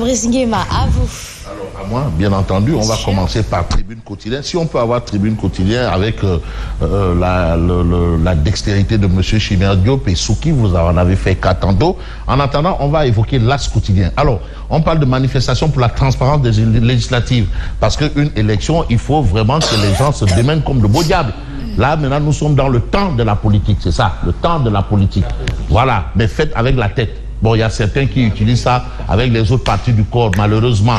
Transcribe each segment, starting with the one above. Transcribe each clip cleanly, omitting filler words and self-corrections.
Brice Nguema, à vous. Alors, à moi, bien entendu, on va commencer par Tribune Quotidienne. Si on peut avoir Tribune Quotidienne avec la dextérité de M. Chimère Diop et Souki, vous en avez fait 4 tantôt. En attendant, on va évoquer l'As Quotidien. Alors, on parle de manifestation pour la transparence des législatives. Parce qu'une élection, il faut vraiment que les gens se démènent comme de beaux diables. Là, maintenant, nous sommes dans le temps de la politique, c'est ça, le temps de la politique. Voilà, mais faites avec la tête. Bon, il y a certains qui utilisent ça avec les autres parties du corps, malheureusement.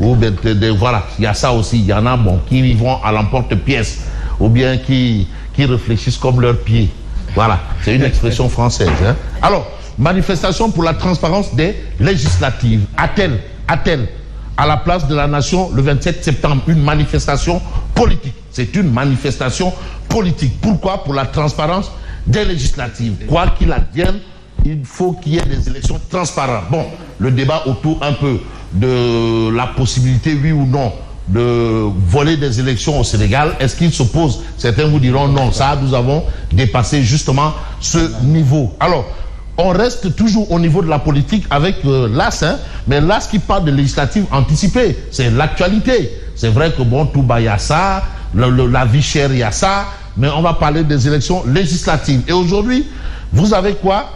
Ou bien, voilà, il y a ça aussi. Il y en a, bon, qui vont à l'emporte-pièce, ou bien qui réfléchissent comme leurs pieds. Voilà, c'est une expression française. Hein. Alors, manifestation pour la transparence des législatives. A-t-elle, à la place de la nation, le 27 septembre, une manifestation politique? C'est une manifestation politique. Pourquoi? Pour la transparence des législatives. Quoi qu'il advienne, il faut qu'il y ait des élections transparentes. Bon, le débat autour un peu de la possibilité, oui ou non, de voler des élections au Sénégal, est-ce qu'il s'oppose? Certains vous diront non, ça, nous avons dépassé justement ce niveau. Alors, on reste toujours au niveau de la politique avec l'AS, hein, mais l'AS qui parle de législative anticipée, c'est l'actualité. C'est vrai que bon, tout bas, il y a ça, la vie chère, il y a ça, mais on va parler des élections législatives. Et aujourd'hui, vous avez quoi?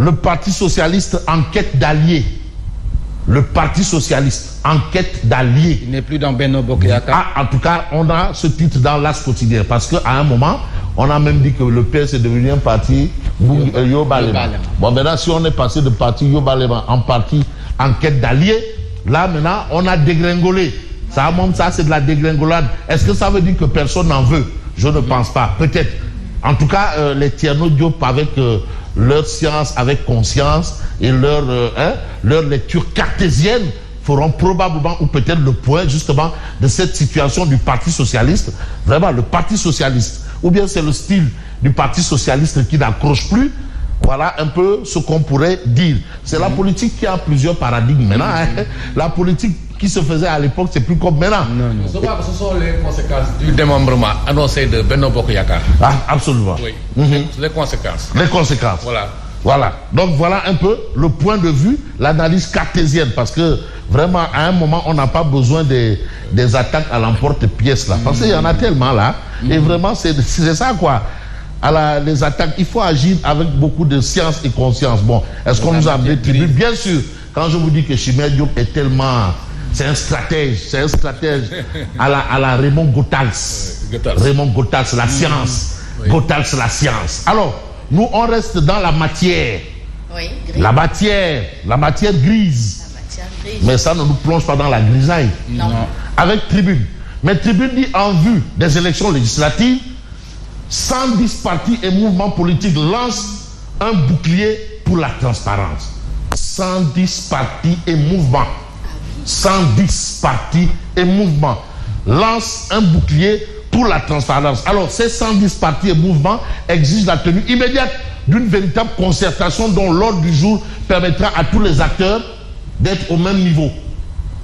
Le Parti socialiste en quête d'alliés. Le Parti socialiste en quête d'alliés. Il n'est plus dans Benno Bokk Yakaar. Ah, en tout cas, on a ce titre dans l'As Quotidien. Parce qu'à un moment, on a même dit que le PS est devenu un parti Yobalema. Bon, maintenant, si on est passé de parti Yobalema en parti en quête d'alliés, là, maintenant, on a dégringolé. Ça, c'est de la dégringolade. Est-ce que ça veut dire que personne n'en veut? Je ne pense pas. Peut-être. En tout cas, les Thierno Diop avec leur science avec conscience et leur lecture cartésienne feront probablement ou peut-être le point justement de cette situation du Parti socialiste. Vraiment, le Parti socialiste. Ou bien c'est le style du Parti socialiste qui n'accroche plus. Voilà un peu ce qu'on pourrait dire. C'est la politique qui a plusieurs paradigmes maintenant. Hein. La politique qui se faisait à l'époque, c'est plus comme maintenant. Non. Ce sont les conséquences du démembrement annoncé de Benno Bokk Yakaar. Ah, absolument. Oui, les conséquences. Les conséquences. Voilà. Donc voilà un peu le point de vue, l'analyse cartésienne. Parce que vraiment, à un moment, on n'a pas besoin des attaques à l'emporte-pièce là. Parce qu'il y en a tellement là. Et vraiment, c'est ça quoi. Les attaques, il faut agir avec beaucoup de science et conscience. Bon, est-ce qu'on nous a amené tribune? Bien sûr, quand je vous dis que Chimère Diop est tellement... C'est un stratège à la Raymond Goethals. Raymond Goethals, la science. Goethals, la science. Alors, nous, on reste dans la matière. Oui, la matière grise. Mais ça ne nous plonge pas dans la grisaille. Non. Avec Tribune. Mais Tribune dit en vue des élections législatives, 110 partis et mouvements politiques lancent un bouclier pour la transparence. 110 partis et mouvements. 110 partis et mouvements lancent un bouclier pour la transparence. Alors, ces 110 partis et mouvements exigent la tenue immédiate d'une véritable concertation dont l'ordre du jour permettra à tous les acteurs d'être au même niveau.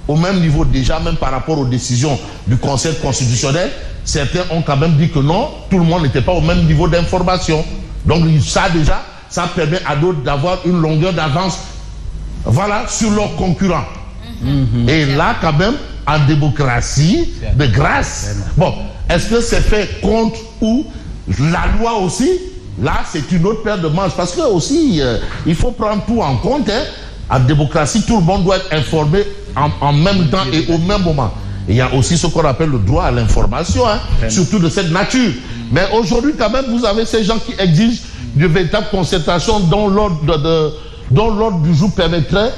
Au même niveau déjà, même par rapport aux décisions du Conseil constitutionnel, certains ont quand même dit que non, tout le monde n'était pas au même niveau d'information. Donc ça déjà, ça permet à d'autres d'avoir une longueur d'avance, voilà, sur leurs concurrents. Et là, quand même, en démocratie, de grâce. Bon, est-ce que c'est fait contre ou la loi aussi? Là, c'est une autre paire de manches. Parce que aussi, il faut prendre tout en compte. Hein. En démocratie, tout le monde doit être informé en même temps et au même moment. Et il y a aussi ce qu'on appelle le droit à l'information, hein, surtout de cette nature. Mais aujourd'hui, quand même, vous avez ces gens qui exigent de véritables concertations dont l'ordre du jour permettra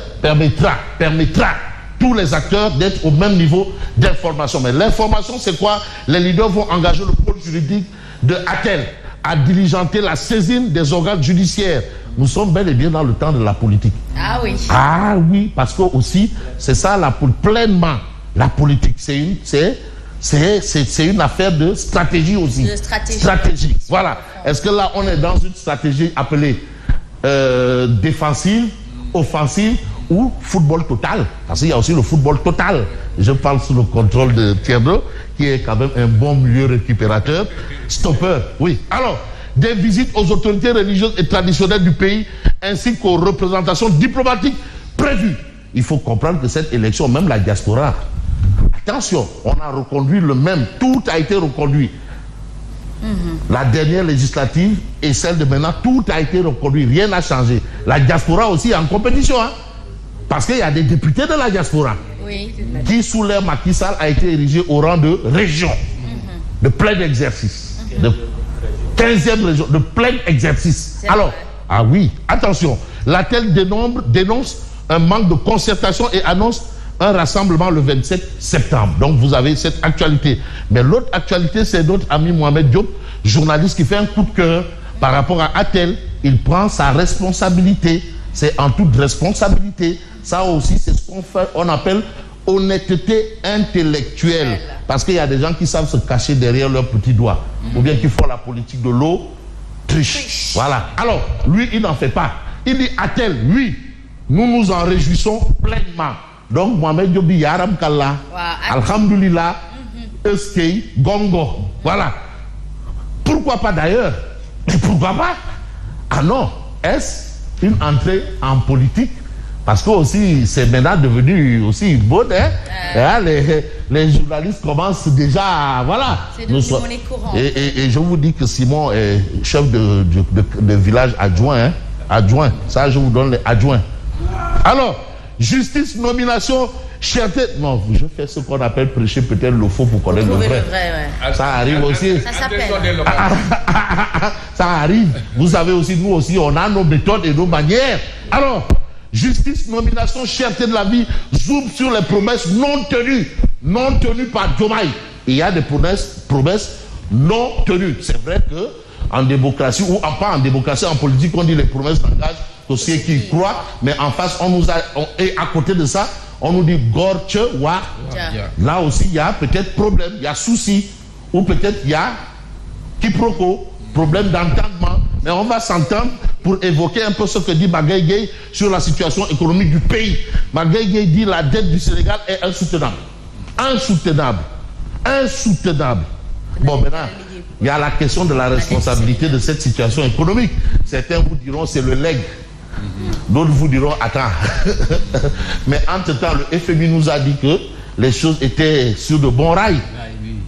tous les acteurs d'être au même niveau d'information. Mais l'information, c'est quoi? Les leaders vont engager le pôle juridique de ATEL à diligenter la saisine des organes judiciaires. Nous sommes bel et bien dans le temps de la politique. Ah oui. Ah oui, parce que aussi, c'est ça, pleinement, la politique. C'est une affaire de stratégie aussi. De stratégie. Voilà. Est-ce que là, on est dans une stratégie appelée défensive, offensive ou football total? Parce qu'il y a aussi le football total. Je parle sous le contrôle de Thierno, qui est quand même un bon milieu récupérateur, stopper. Oui. Alors, des visites aux autorités religieuses et traditionnelles du pays, ainsi qu'aux représentations diplomatiques prévues il faut comprendre que cette élection, même la diaspora, attention, on a reconduit le même, tout a été reconduit. La dernière législative et celle de maintenant, tout a été reconduit, rien n'a changé. La diaspora aussi est en compétition, hein, parce qu'il y a des députés de la diaspora qui, sous l'ère Macky Sall, a été érigé au rang de région, de plein exercice, de 15e région, de plein exercice. Alors, ah oui, attention, l'ATEL dénonce un manque de concertation et annonce un rassemblement le 27 septembre. Donc vous avez cette actualité. Mais l'autre actualité, c'est notre ami Mohamed Diop, journaliste qui fait un coup de cœur par rapport à ATEL. Il prend sa responsabilité. C'est en toute responsabilité. Ça aussi, c'est ce qu'on appelle honnêteté intellectuelle. Parce qu'il y a des gens qui savent se cacher derrière leurs petits doigts. Ou bien qui font la politique de l'eau, triche. Voilà. Alors, lui, il n'en fait pas. Il dit ATEL, oui, nous nous en réjouissons pleinement. Donc, Mohamed Diop dit Yaram Kalla, Alhamdulillah, Eskei, Gongo. Voilà. Pourquoi pas d'ailleurs? Mais pourquoi pas? Ah non, est-ce une entrée en politique? Parce que aussi, c'est maintenant devenu aussi une bonne, hein? Les journalistes commencent déjà à, voilà. C'est devenu monnaie courante. Et je vous dis que Simon est chef de village adjoint, hein? Adjoint. Ça, je vous donne les adjoints. Alors, justice, nomination, cherté. Non, je fais ce qu'on appelle prêcher peut-être le faux pour connaître le vrai. Ça arrive aussi. Ça s'appelle. Ça arrive. Vous savez aussi, nous aussi, on a nos méthodes et nos manières. Alors, justice, nomination, cherté de la vie, zoom sur les promesses non tenues par Diomaye. Il y a des promesses non tenues. C'est vrai que en démocratie, ou pas en démocratie, en politique, on dit les promesses d'engagement. Ceux qui y croient, mais en face, et à côté de ça, on nous dit Gorche, wa. Là aussi, il y a peut-être problème, il y a souci, ou peut-être il y a quiproquo, problème d'entendement. Mais on va s'entendre pour évoquer un peu ce que dit Magaye Gueye sur la situation économique du pays. Magaye Gueye dit la dette du Sénégal est insoutenable. Insoutenable. Bon, maintenant, il y a la question de la responsabilité de cette situation économique. Certains vous diront c'est le legs. D'autres vous diront attends. Mais entre-temps, le FMI nous a dit que les choses étaient sur de bons rails.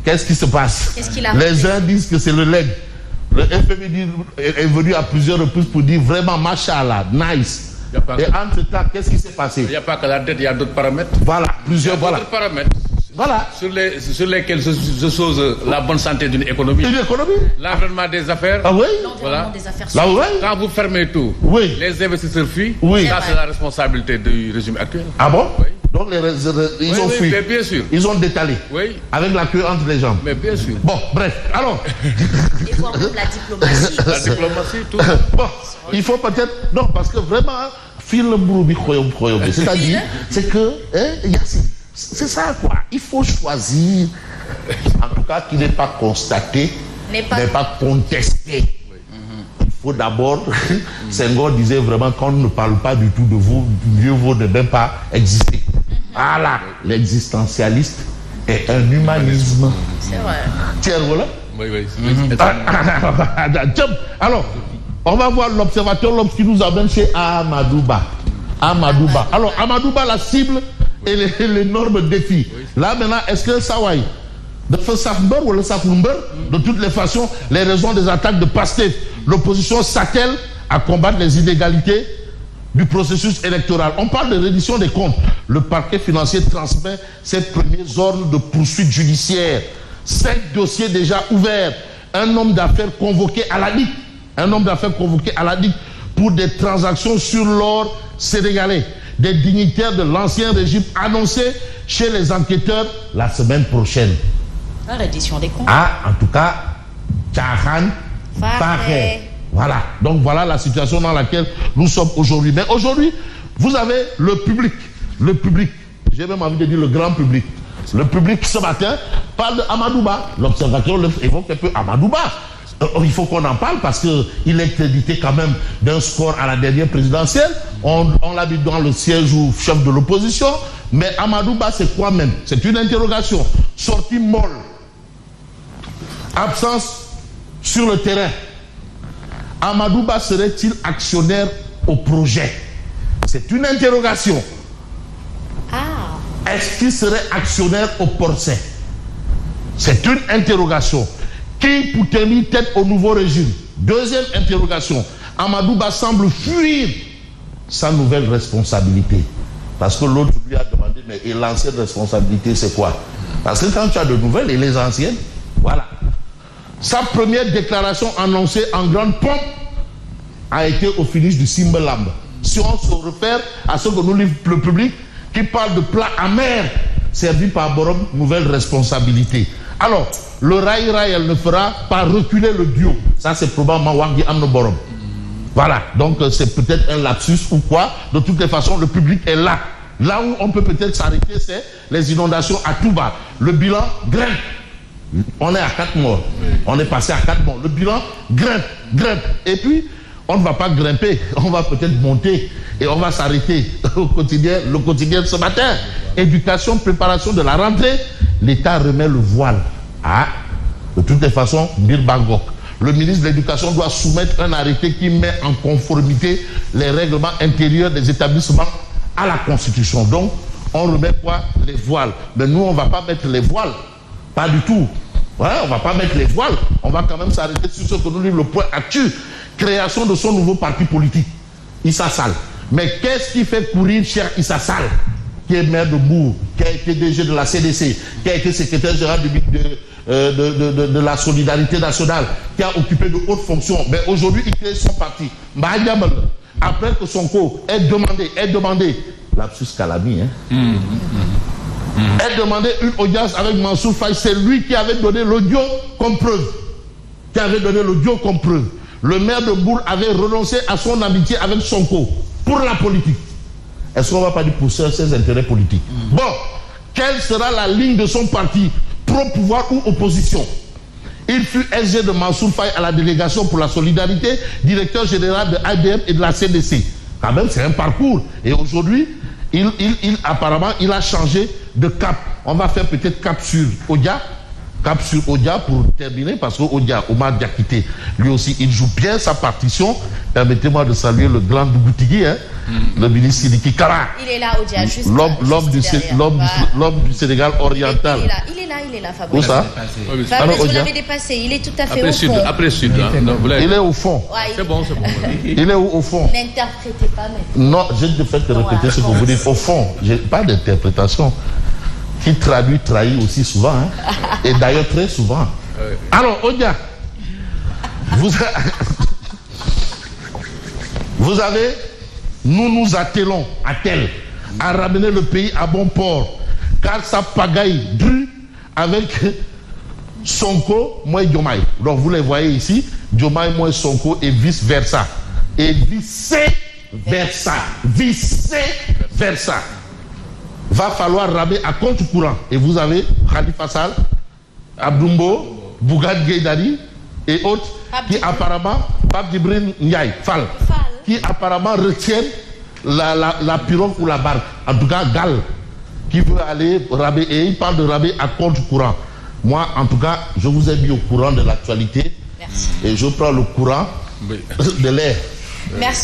Qu'est-ce qui se passe? Les uns disent que c'est le leg. Le FMI est venu à plusieurs reprises pour dire vraiment machallah, nice. Et entre-temps, qu'est-ce qui s'est passé? Il n'y a pas que la dette, il y a d'autres paramètres. Voilà, plusieurs paramètres. Voilà. Sur lesquels se pose la bonne santé d'une économie. L'environnement des affaires. Ah oui? Voilà. Des affaires Là, oui. Quand vous fermez tout, oui, les investisseurs fuient. Oui. Ça, c'est la responsabilité du régime actuel. Ah bon? Oui. Donc ils ont fui. Mais bien sûr. Ils ont détalé. Oui. Avec la queue entre les jambes. Mais bien sûr. Bon, bref. Alors. Et voire même la diplomatie. La diplomatie, tout. Bon, il faut peut-être. Non, parce que vraiment, c'est-à-dire, c'est que. C'est ça, quoi. Il faut choisir. En tout cas, qui n'est pas constaté, n'est pas contesté. Il faut d'abord. Senghor disait vraiment qu'on ne parle pas du tout de vous, mieux vaut ne même pas exister. Voilà, l'existentialiste est un humanisme. C'est vrai. Tiens, voilà. Oui. Alors, on va voir l'observateur L'Obs qui nous amène chez Amadouba. Alors, Amadouba, la cible et l'énorme défi. Là, maintenant, est-ce que ça va de Safnber ou le Safnber, de toutes les façons, les raisons des attaques de Pastef, l'opposition s'attelle à combattre les inégalités du processus électoral. On parle de reddition des comptes. Le parquet financier transmet ses premiers ordres de poursuite judiciaire. 5 dossiers déjà ouverts. Un homme d'affaires convoqué à la DIC. Pour des transactions sur l'or sénégalais. Des dignitaires de l'ancien régime annoncés chez les enquêteurs la semaine prochaine. La reddition des comptes. Ah, en tout cas, Tchahan Fahe. Voilà. Donc voilà la situation dans laquelle nous sommes aujourd'hui. Mais aujourd'hui, vous avez le public. J'ai même envie de dire le grand public. Le public ce matin parle de Amadouba. L'observateur évoque un peu Amadouba. Il faut qu'on en parle parce qu'il est crédité quand même d'un score à la dernière présidentielle. On l'a vu dans le siège ou chef de l'opposition. Mais Amadouba, c'est quoi même? C'est une interrogation. Sortie molle. Absence sur le terrain. Amadouba serait-il actionnaire au projet? C'est une interrogation. Est-ce qu'il serait actionnaire au Porcet? C'est une interrogation. Qui pour tenir tête au nouveau régime? Deuxième interrogation. Amadouba semble fuir sa nouvelle responsabilité. Parce que l'autre lui a demandé, mais et l'ancienne responsabilité, c'est quoi? Parce que quand tu as de nouvelles et les anciennes, voilà. Sa première déclaration annoncée en grande pompe a été au finish du Simbalamb. Si on se réfère à ce que nous livre le public, qui parle de plats amers servis par Borom, nouvelle responsabilité. Alors, le Rai elle ne fera pas reculer le duo. Ça, c'est probablement Wangi Amno Borom. Voilà, donc c'est peut-être un lapsus ou quoi. De toutes les façons, le public est là. Là où on peut peut-être s'arrêter, c'est les inondations à Touba. Le bilan grimpe. On est à 4 morts. On est passé à 4 morts. Le bilan grimpe. Et puis, on ne va pas grimper. On va peut-être monter et on va s'arrêter au quotidien. Le quotidien de ce matin. Éducation, préparation de la rentrée. L'État remet le voile. De toutes les façons, Bir Bangkok. Le ministre de l'Éducation doit soumettre un arrêté qui met en conformité les règlements intérieurs des établissements à la Constitution. Donc, on remet quoi? Les voiles. Mais nous, on ne va pas mettre les voiles. Pas du tout. Ouais, on ne va pas mettre les voiles. On va quand même s'arrêter sur ce que nous livre le point actuel. Création de son nouveau parti politique, Issa Sall. Mais qu'est-ce qui fait courir cher Issa Sall, qui est maire de Bourg, qui a été DG de la CDC, qui a été secrétaire général de la solidarité nationale, qui a occupé de hautes fonctions. Mais aujourd'hui, il crée son parti. Après que Sonko ait demandé, lapsus calami, ait demandé une audience avec Mansour Faye, c'est lui qui avait donné l'audio comme preuve. Le maire de Bourg avait renoncé à son amitié avec Sonko pour la politique. Est-ce qu'on ne va pas dire pour ses intérêts politiques? Bon, quelle sera la ligne de son parti, pro-pouvoir ou opposition? Il fut SG de Mansour Faye à la délégation pour la solidarité, directeur général de ADM et de la CDC. Quand même, c'est un parcours. Et aujourd'hui, apparemment, il a changé de cap. On va faire peut-être cap sur Odia. Cap sur Odia pour terminer, parce que Odia, Omar Diakité, lui aussi, il joue bien sa partition. Permettez-moi de saluer le grand Dougoutigui, le ministre Sidiki Kara. Il est là, Odia, juste l'homme du Sénégal oriental. Il est là, Fabrice. Où ça? Fabrice, vous l'avez dépassé, il est tout à fait au fond. Après Sud, il est au fond. Ouais, c'est bon. Il est où au fond? N'interprétez pas maintenant. Non, j'ai de fait de répéter ce que vous dites. Au fond, j'ai pas d'interprétation. Qui traduit, trahit aussi souvent. Et d'ailleurs très souvent. Alors, Odia, vous avez, nous attelons à ramener le pays à bon port. Car ça pagaille dru avec Sonko, moi et Diomaye. Donc vous les voyez ici, Diomaye, moi Sonko et vice-versa. Et vice-versa. Va falloir ramer à compte courant. Et vous avez Khalifa Sall, Abdoumbo, Bougane Gueye et autres qui apparemment, Pape Djibril Ndiaye, Fall, qui apparemment retiennent la pirogue ou la barque. En tout cas, Gal, qui veut aller ramer. Et il parle de ramer à compte courant. Moi, en tout cas, je vous ai mis au courant de l'actualité. Et je prends le courant de l'air. Merci beaucoup.